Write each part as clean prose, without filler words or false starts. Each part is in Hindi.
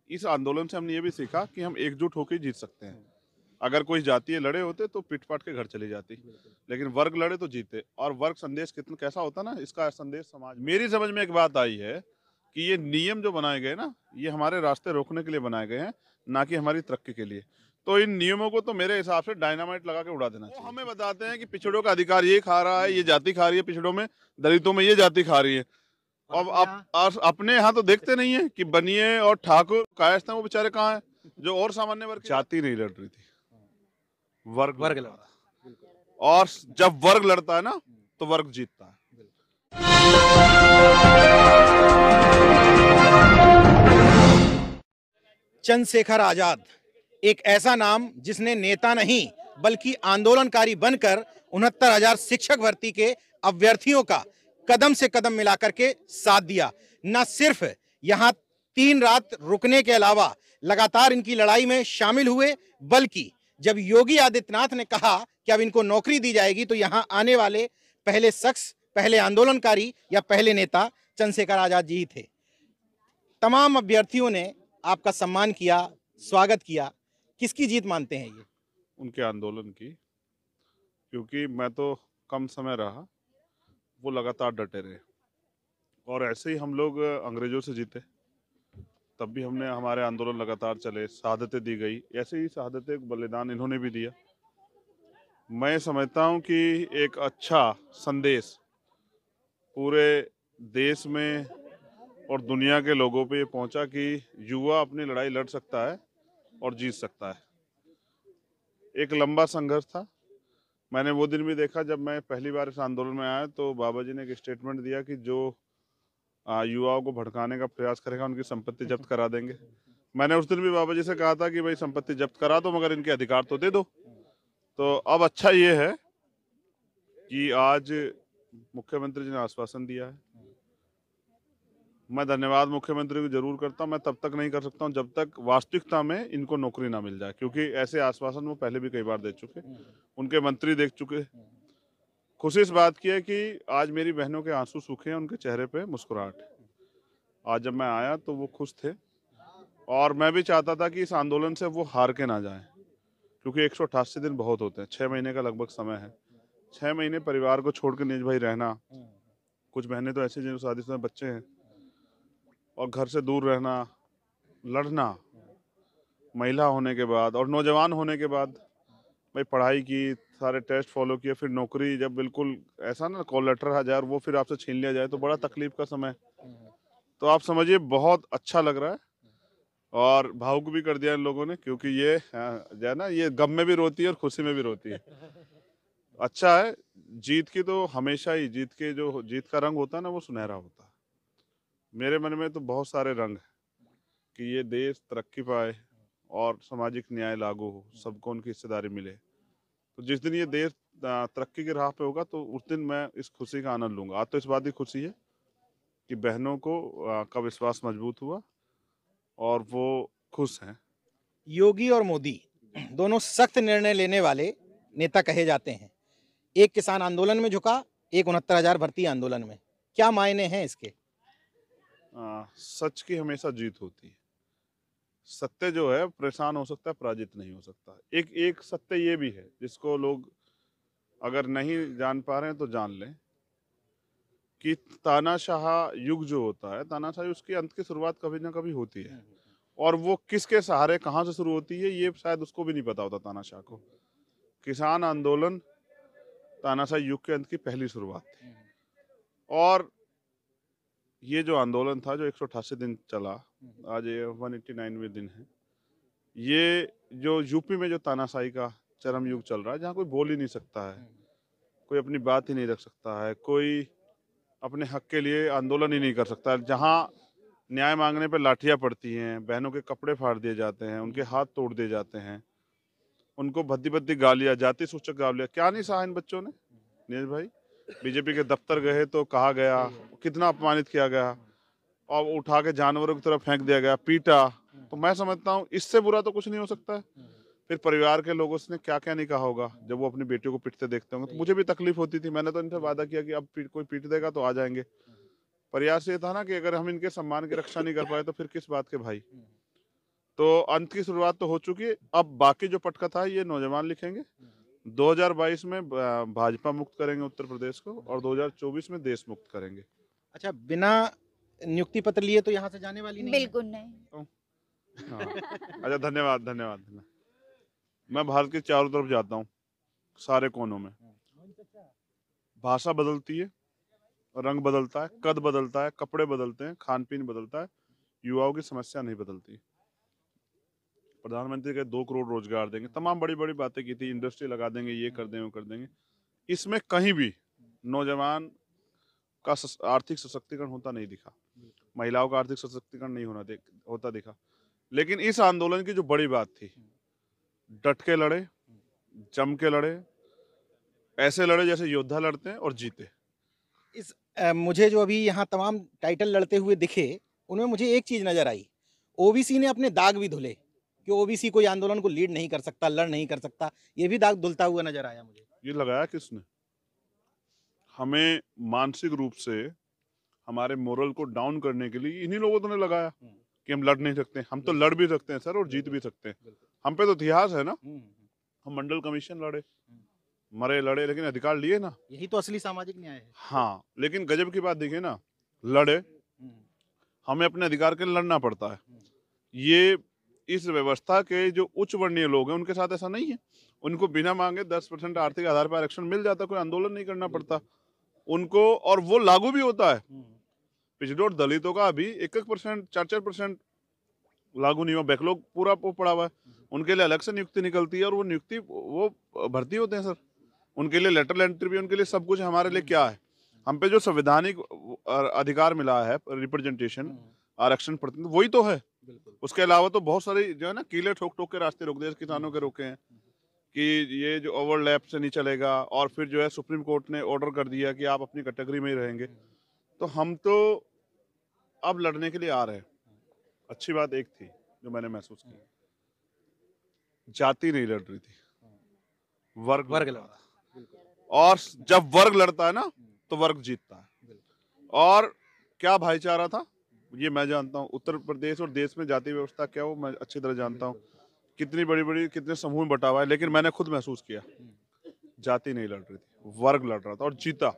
इस आंदोलन से हमने ये भी सीखा कि हम एकजुट होकर जीत सकते हैं। अगर कोई जातीय लड़े होते तो पिट पाट के घर चली जाती, लेकिन वर्ग लड़े तो जीते। और वर्ग संदेश कितना कैसा होता ना, इसका संदेश समाज मेरी समझ में एक बात आई है कि ये नियम जो बनाए गए ना, ये हमारे रास्ते रोकने के लिए बनाए गए हैं, ना कि हमारी तरक्की के लिए। तो इन नियमों को तो मेरे हिसाब से डायनामाइट लगा के उड़ा देना चाहिए। वो हमें बताते हैं कि पिछड़ों का अधिकार ये खा रहा है, ये जाति खा रही है पिछड़ों में, दलितों में ये जाति खा रही है। अब आप अपने यहाँ तो देखते नहीं है कि बनिए और ठाकुर कायस्थ हैं, वो बेचारे कहाँ हैं जो और सामान्य वर्ग? जाति नहीं लड़ रही थी, वर्ग वर्ग लड़ रहा लड़ा। था। और जब वर्ग लड़ता है ना तो वर्ग जीतता है। चंद्रशेखर आजाद एक ऐसा नाम जिसने नेता नहीं बल्कि आंदोलनकारी बनकर 69,000 शिक्षक भर्ती के अभ्यर्थियों का कदम से कदम मिलाकर के साथ दिया। न सिर्फ यहाँ 3 रात रुकने के अलावा लगातार इनकी लड़ाई में शामिल हुए, बल्कि जब योगी आदित्यनाथ ने कहा कि अब इनको नौकरी दी जाएगी तो यहाँ आने वाले पहले शख्स, पहले आंदोलनकारी या पहले नेता चंद्रशेखर आजाद जी ही थे। तमाम अभ्यर्थियों ने आपका सम्मान किया, स्वागत किया। किसकी जीत मानते हैं ये? उनके आंदोलन की, क्योंकि मैं तो कम समय रहा, वो लगातार डटे रहे। और ऐसे ही हम लोग अंग्रेजों से जीते, तब भी हमने हमारे आंदोलन लगातार चले, शहादतें दी गई, ऐसे ही शहादतें बलिदान इन्होंने भी दिया। मैं समझता हूँ कि एक अच्छा संदेश पूरे देश में और दुनिया के लोगों पे ये पहुंचा कि युवा अपनी लड़ाई लड़ सकता है और जीत सकता है। एक लंबा संघर्ष था। मैंने वो दिन भी देखा जब मैं पहली बार इस आंदोलन में आया, तो बाबा जी ने एक स्टेटमेंट दिया कि जो युवाओं को भड़काने का प्रयास करेगा उनकी संपत्ति जब्त करा देंगे। मैंने उस दिन भी बाबा जी से कहा था कि भाई संपत्ति जब्त करा दो, मगर इनके अधिकार तो दे दो। तो अब अच्छा ये है कि आज मुख्यमंत्री जी ने आश्वासन दिया है। मैं धन्यवाद मुख्यमंत्री को जरूर करता हूँ। मैं तब तक नहीं कर सकता हूँ जब तक वास्तविकता में इनको नौकरी ना मिल जाए, क्योंकि ऐसे आश्वासन वो पहले भी कई बार दे चुके, उनके मंत्री देख चुके। खुशी इस बात की है कि आज मेरी बहनों के आंसू सूखे हैं, उनके चेहरे पे मुस्कुराहट है। आज जब मैं आया तो वो खुश थे, और मैं भी चाहता था कि इस आंदोलन से वो हार के ना जाएं, क्योंकि 188 दिन बहुत होते हैं, 6 महीने का लगभग समय है। 6 महीने परिवार को छोड़ के नीज भाई रहना, कुछ बहनें तो ऐसी जिन शादीशुदा बच्चे हैं, और घर से दूर रहना, लड़ना, महिला होने के बाद और नौजवान होने के बाद, भाई पढ़ाई की, सारे टेस्ट फॉलो किए, फिर नौकरी जब बिल्कुल ऐसा ना कॉल लेटर आ जाए और वो फिर आपसे छीन लिया जाए, तो बड़ा तकलीफ का समय। तो आप समझिए बहुत अच्छा लग रहा है, और भावुक भी कर दिया इन लोगों ने, क्योंकि ये जो है ना, ये गम में भी रोती है और खुशी में भी रोती है। अच्छा है, जीत की तो हमेशा ही जीत का रंग होता है ना, वो सुनहरा होता है। मेरे मन में तो बहुत सारे रंग है कि ये देश तरक्की पाए और सामाजिक न्याय लागू हो, सबको उनकी हिस्सेदारी मिले। तो जिस दिन ये देश तरक्की की राह पे होगा, तो उस दिन मैं इस खुशी का आनंद लूंगा। आज तो इस बात की खुशी है कि बहनों को का विश्वास मजबूत हुआ और वो खुश हैं। योगी और मोदी दोनों सख्त निर्णय लेने वाले नेता कहे जाते हैं। एक किसान आंदोलन में झुका, एक 69,000 भर्ती आंदोलन में। क्या मायने हैं इसके? सच की हमेशा जीत होती है। सत्य जो है परेशान हो सकता है, पराजित नहीं हो सकता। एक एक सत्य ये भी है जिसको लोग अगर नहीं जान पा रहे हैं तो जान लें, कि तानाशाह युग जो होता है, तानाशाही उसके अंत की शुरुआत कभी ना कभी होती है, और वो किसके सहारे कहाँ से शुरू होती है ये शायद उसको भी नहीं पता होता तानाशाह को। किसान आंदोलन तानाशाही युग के अंत की पहली शुरुआत थी, और ये जो आंदोलन था जो 188 दिन चला, आज ये 189वें दिन है, ये जो यूपी में जो तानाशाही का चरम युग चल रहा है, जहाँ कोई बोल ही नहीं सकता है, कोई अपनी बात ही नहीं रख सकता है, कोई अपने हक के लिए आंदोलन ही नहीं कर सकता, जहाँ न्याय मांगने पे लाठियां पड़ती हैं, बहनों के कपड़े फाड़ दिए जाते हैं, उनके हाथ तोड़ दिए जाते हैं, उनको भद्दी भद्दी गालियां, जाति सूचक गालियां, क्या नहीं सहा इन बच्चों ने। नीरज भाई बीजेपी के दफ्तर गए तो कहा गया, कितना अपमानित किया गया, और उठा के जानवरों की तरफ फेंक दिया गया, पीटा। तो मैं समझता हूँ इससे बुरा तो कुछ नहीं हो सकता है। फिर परिवार के लोगों ने क्या क्या नहीं कहा होगा जब वो अपनी बेटियों को पीटते देखते होंगे। तो मुझे भी तकलीफ होती थी, मैंने तो इनसे वादा किया कि अब कोई पीट देगा तो आ जाएंगे। प्रयास ये था ना कि अगर हम इनके सम्मान की रक्षा नहीं कर पाए तो फिर किस बात के भाई। तो अंत की शुरुआत तो हो चुकी है। अब बाकी जो पटकथा है ये नौजवान लिखेंगे। 2022 में भाजपा मुक्त करेंगे उत्तर प्रदेश को, और 2024 में देश मुक्त करेंगे। अच्छा, बिना नियुक्ति पत्र लिए तो यहाँ से जाने वाली नहीं है? बिल्कुल नहीं। हाँ। अच्छा, धन्यवाद धन्यवाद धन्यवाद। मैं भारत के चारों तरफ जाता हूँ, सारे कोनों में। भाषा बदलती है, रंग बदलता है, कद बदलता है, कपड़े बदलते हैं, खान पीन बदलता है, युवाओं की समस्या नहीं बदलती। प्रधानमंत्री के 2 करोड़ रोजगार देंगे, तमाम बड़ी बड़ी बातें की थी, इंडस्ट्री लगा देंगे, ये कर देंगे, वो कर देंगे। इसमें कहीं भी नौजवान का आर्थिक सशक्तिकरण होता नहीं दिखा, महिलाओं का आर्थिक सशक्तिकरण नहीं होता दिखा। लेकिन इस आंदोलन की जो बड़ी बात थी, डट के लड़े, जम के लड़े, ऐसे लड़े जैसे योद्धा लड़ते हैं, और जीते। मुझे जो अभी यहाँ तमाम टाइटल लड़ते हुए दिखे, उनमें मुझे एक चीज नजर आई, ओबीसी ने अपने दाग भी धुले कि ओबीसी कोई आंदोलन को लीड नहीं कर सकता, लड़ नहीं कर सकता, ये भी दाग धुलता हुआ नजर आया मुझे। ये लगाया किसने? हमें मानसिक रूप से हमारे मोरल को डाउन करने के लिए इन्हीं लोगों ने लगाया कि हम लड़ नहीं सकते। हम तो लड़ भी सकते हैं सर, और जीत भी सकते हैं। हम पे तो इतिहास है ना। हम मंडल कमीशन लड़े, मरे लड़े, लेकिन अधिकार लिए ना। यही तो असली सामाजिक न्याय है। हाँ, लेकिन गजब की बात देखिए ना, लड़े, हमें अपने अधिकार के लिए लड़ना पड़ता है। ये इस व्यवस्था के जो उच्च वर्णीय लोग हैं उनके साथ ऐसा नहीं है। उनको बिना मांगे 10% आर्थिक आधार पर आरक्षण मिल जाता, कोई आंदोलन नहीं करना पड़ता उनको, और वो लागू भी होता है। पिछड़े और दलितों का अभी 1% 4% लागू नहीं हुआ, बैकलॉग पूरा पड़ा हुआ है। उनके लिए अलग से नियुक्ति निकलती है, और वो नियुक्ति वो भर्ती होते हैं सर। उनके लिए लेटर एंट्री भी, उनके लिए सब कुछ। हमारे लिए क्या है? हम पे जो संवैधानिक अधिकार मिला है, रिप्रेजेंटेशन, आरक्षण, प्रतिनिधित्व, वही तो है। उसके अलावा तो बहुत सारे जो है ना, कीले ठोक ठोक के रास्ते रोक दिए, किसानों के रोके हैं कि ये जो ओवरलैप से नहीं चलेगा, और फिर जो है सुप्रीम कोर्ट ने ऑर्डर कर दिया कि आप अपनी कैटेगरी में ही रहेंगे। तो हम तो अब लड़ने के लिए आ रहे हैं। अच्छी बात एक थी जो मैंने महसूस की, जाति नहीं लड़ रही थी, वर्ग लड़ रहा था। और जब वर्ग लड़ता है ना, तो वर्ग जीतता है। और क्या भाईचारा था ये मैं जानता हूँ। उत्तर प्रदेश और देश में जाति व्यवस्था क्या हो मैं अच्छी तरह जानता हूँ, कितनी बड़ी बड़ी कितने समूह में बटा हुआ है। लेकिन मैंने खुद महसूस किया, जाति नहीं लड़ रही थी, वर्ग लड़ रहा था, और जीता।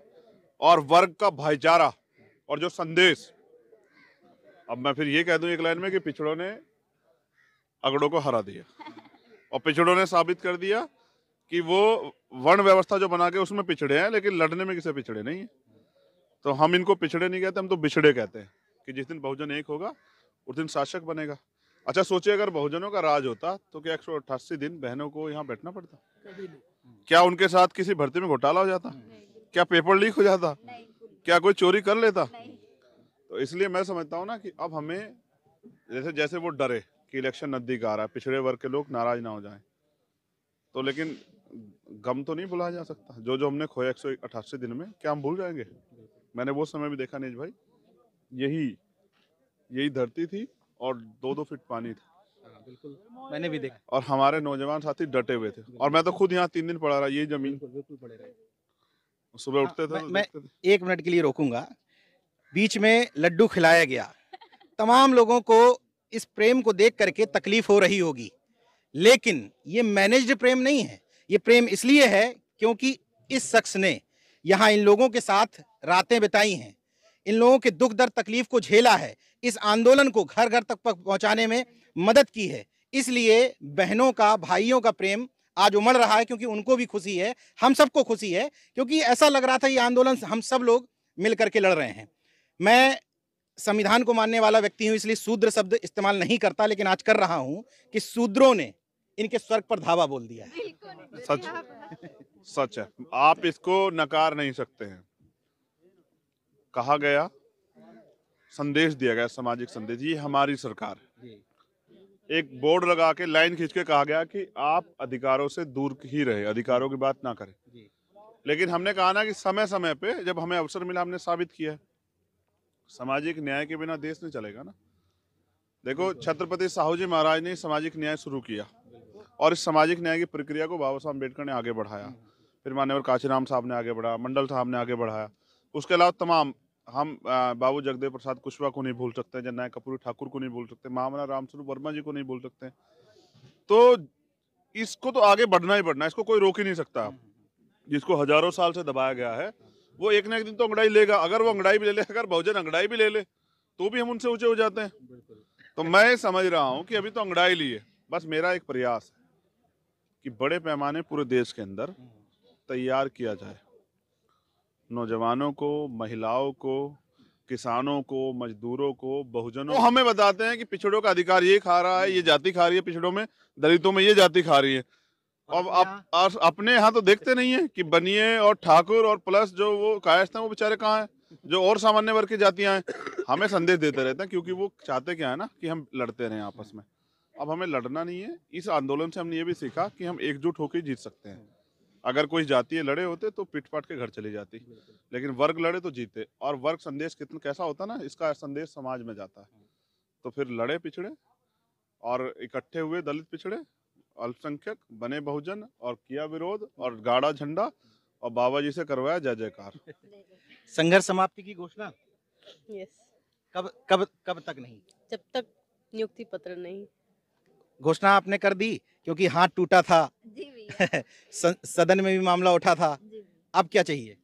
और वर्ग का भाईचारा और जो संदेश, अब मैं फिर ये कह दूं एक लाइन में कि पिछड़ों ने अगड़ों को हरा दिया, और पिछड़ों ने साबित कर दिया कि वो वर्ण व्यवस्था जो बना के उसमें पिछड़े हैं, लेकिन लड़ने में किसे पिछड़े नहीं है। तो हम इनको पिछड़े नहीं कहते, हम तो बिछड़े कहते हैं कि जिस दिन बहुजन एक होगा उस दिन शासक बनेगा। अच्छा सोचिए, अगर बहुजनों का राज होता तो क्या 188 दिन बहनों को यहाँ बैठना पड़ता? क्या उनके साथ किसी भर्ती में घोटाला हो जाता? क्या पेपर लीक हो जाता? क्या कोई चोरी कर लेता? तो इसलिए मैं समझता हूँ ना कि अब हमें जैसे जैसे वो डरे कि इलेक्शन नजदीक आ रहा है, पिछड़े वर्ग के लोग नाराज ना हो जाएं, तो लेकिन गम तो नहीं भुलाया जा सकता। जो जो हमने खोया 188 दिन में, क्या हम भूल जाएंगे? मैंने वो समय भी देखा नीज भाई, यही धरती थी और 2-2 फीट पानी था। बिल्कुल, मैंने भी देखा। और हमारे नौजवान साथी डटे हुए थे, और मैं तो खुद यहाँ 3 दिन पड़ा रहा, यही जमीन। बिल्कुल पड़े रहे। सुबह उठते थे, मैं 1 मिनट के लिए रोकूंगा। बीच में लड्डू खिलाया गया, तमाम लोगों को इस प्रेम को देख करके तकलीफ हो रही होगी, लेकिन ये मैनेज्ड प्रेम नहीं है। ये प्रेम इसलिए है क्योंकि इस शख्स ने यहाँ इन लोगों के साथ रातें बिताई हैं, इन लोगों के दुख दर्द तकलीफ को झेला है, इस आंदोलन को घर घर तक पहुंचाने में मदद की है। इसलिए बहनों का, भाइयों का प्रेम आज उमड़ रहा है, क्योंकि उनको भी खुशी है, हम सबको खुशी है, क्योंकि ऐसा लग रहा था ये आंदोलन हम सब लोग मिल करके लड़ रहे हैं। मैं संविधान को मानने वाला व्यक्ति हूं, इसलिए शूद्र शब्द इस्तेमाल नहीं करता, लेकिन आज कर रहा हूं कि शूद्रों ने इनके स्वर्ग पर धावा बोल दिया है। सच है, आप इसको नकार नहीं सकते हैं। कहा गया, संदेश दिया गया, सामाजिक संदेश, ये हमारी सरकार है। एक बोर्ड लगा के लाइन खींच के कहा गया कि आप अधिकारों से दूर ही रहे, अधिकारों की बात ना करें। लेकिन हमने कहा ना कि समय समय पे जब हमें अवसर मिला, हमने साबित किया है सामाजिक न्याय के बिना देश नहीं चलेगा ना। देखो, छत्रपति साहू जी महाराज ने सामाजिक न्याय शुरू किया, और इस सामाजिक न्याय की प्रक्रिया को बाबा साहब अम्बेडकर ने आगे बढ़ाया, फिर मान्यवर काशीराम साहब ने आगे बढ़ाया, मंडल साहब ने आगे बढ़ाया, उसके अलावा तमाम हम बाबू जगदेव प्रसाद कुशवाहा को नहीं भूल सकते, जननायक कर्पूरी ठाकुर को नहीं भूल सकते, महामना रामस्वरूप वर्मा जी को नहीं भूल सकते। तो इसको तो आगे बढ़ना ही बढ़ना है, इसको कोई रोक ही नहीं सकता। जिसको हजारों साल से दबाया गया है, वो एक ना एक दिन तो अंगड़ाई लेगा। अगर वो अंगड़ाई भी ले ले, अगर बहुजन अंगड़ाई भी ले ले, तो भी हम उनसे ऊंचे हो जाते हैं। तो मैं समझ रहा हूं कि अभी तो अंगड़ाई ली है, बस मेरा एक प्रयास है कि बड़े पैमाने पूरे देश के अंदर तैयार किया जाए, नौजवानों को, महिलाओं को, किसानों को, मजदूरों को, बहुजनों को। हमें बताते हैं कि पिछड़ों का अधिकार ये खा रहा है, ये जाति खा रही है, पिछड़ों में, दलितों में ये जाति खा रही है। अब आप अपने यहाँ तो देखते नहीं है कि बनिए और ठाकुर और प्लस जो वो कायस्थ हैं वो बेचारे कहाँ हैं, जो और सामान्य वर्ग की जातियां हैं। हमें संदेश देते रहते हैं, क्योंकि वो चाहते क्या है ना कि हम लड़ते रहें आपस में। अब हमें लड़ना नहीं है। इस आंदोलन से हमने ये भी सीखा कि हम एकजुट होकर जीत सकते हैं। अगर कोई जातीय लड़े होते तो पिट पाट के घर चली जाती, लेकिन वर्ग लड़े तो जीते। और वर्ग संदेश कितना कैसा होता ना, इसका संदेश समाज में जाता है। तो फिर लड़े पिछड़े और इकट्ठे हुए दलित पिछड़े, अल्पसंख्यक बने बहुजन और किया विरोध और गाड़ा झंडा और बाबा जी से करवाया जय जयकार। संघर्ष समाप्ति की घोषणा यस। कब कब कब तक नहीं? जब तक नियुक्ति पत्र नहीं। घोषणा आपने कर दी, क्योंकि हाथ टूटा था। जी भैया। सदन में भी मामला उठा था। जी अब क्या चाहिए?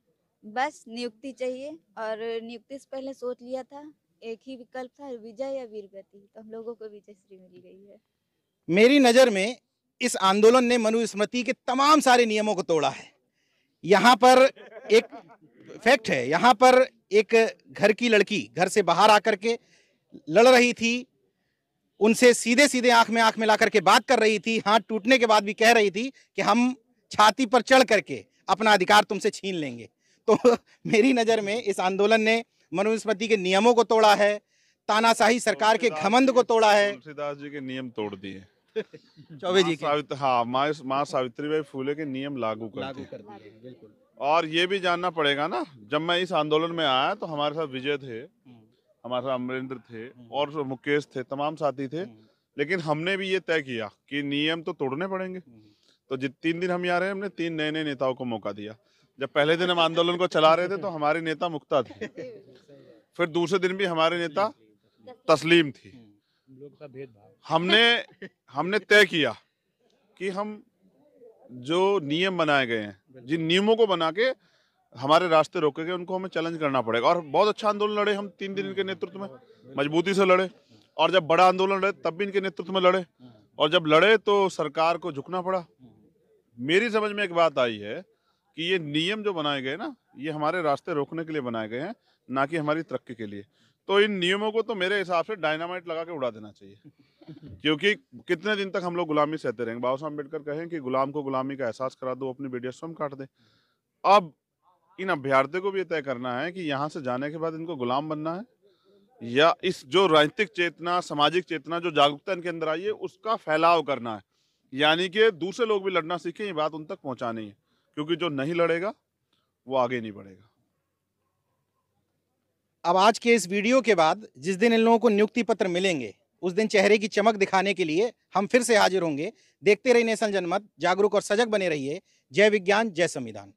बस नियुक्ति चाहिए, और नियुक्ति से पहले सोच लिया था, एक ही विकल्प था, विजय या वीरगति। तो हम लोगों को विजय श्री मिल गई है। मेरी नजर में इस आंदोलन ने मनुस्मृति के तमाम सारे नियमों को तोड़ा है। यहाँ पर एक फैक्ट है, यहाँ पर एक घर की लड़की घर से बाहर आकर के लड़ रही थी, उनसे सीधे सीधे आंख में आंख मिला करके बात कर रही थी, हाथ टूटने के बाद भी कह रही थी कि हम छाती पर चढ़ करके अपना अधिकार तुमसे छीन लेंगे। तो मेरी नजर में इस आंदोलन ने मनुस्मृति के नियमों को तोड़ा है, तानाशाही सरकार के घमंड को तोड़ा है। तुलसीदास जी के नियम तोड़ दिए, चौबे जी के हाँ, माँ सावित्रीबाई फुले के नियम लागू कर दिए। बिल्कुल। और ये भी जानना पड़ेगा ना, जब मैं इस आंदोलन में आया तो हमारे साथ विजय थे, हमारे साथ अमरेंद्र थे और मुकेश थे, तमाम साथी थे। लेकिन हमने भी ये तय किया कि नियम तो तोड़ने पड़ेंगे। तो 3 दिन हम यहाँ रहे, हमने 3 नए नए नेताओं को मौका दिया। जब पहले दिन हम आंदोलन को चला रहे थे तो हमारे नेता मुक्ता थे, फिर दूसरे दिन भी हमारे नेता तस्लीम थी। हमने तय किया कि हम जो नियम बनाए गए हैं, जिन नियमों को बना के हमारे रास्ते रोके गए, उनको हमें चैलेंज करना पड़ेगा। और बहुत अच्छा आंदोलन लड़े हम 3 दिन इनके नेतृत्व में, मजबूती से लड़े। और जब बड़ा आंदोलन लड़े तब भी इनके नेतृत्व में लड़े, और जब लड़े तो सरकार को झुकना पड़ा। मेरी समझ में एक बात आई है कि ये नियम जो बनाए गए ना, ये हमारे रास्ते रोकने के लिए बनाए गए हैं, ना कि हमारी तरक्की के लिए। तो इन नियमों को तो मेरे हिसाब से डायनामाइट लगा के उड़ा देना चाहिए, क्योंकि कितने दिन तक हम लोग गुलामी सहते रहेंगे। बाबा साहब अम्बेडकर कहें कि गुलाम को गुलामी का एहसास करा दो, अपनी बेटियां स्वयं काट दे। अब इन अभ्यर्थियों को भी ये तय करना है कि यहाँ से जाने के बाद इनको गुलाम बनना है, या इस जो राजनीतिक चेतना, सामाजिक चेतना, जो जागरूकता इनके अंदर आई है, उसका फैलाव करना है। यानी कि दूसरे लोग भी लड़ना सीखें, ये बात उन तक पहुंचानी है, क्योंकि जो नहीं लड़ेगा वो आगे नहीं बढ़ेगा। अब आज के इस वीडियो के बाद जिस दिन इन लोगों को नियुक्ति पत्र मिलेंगे, उस दिन चेहरे की चमक दिखाने के लिए हम फिर से हाजिर होंगे। देखते रहिए नेशनल जनमत, जागरूक और सजग बने रहिए। जय विज्ञान, जय संविधान।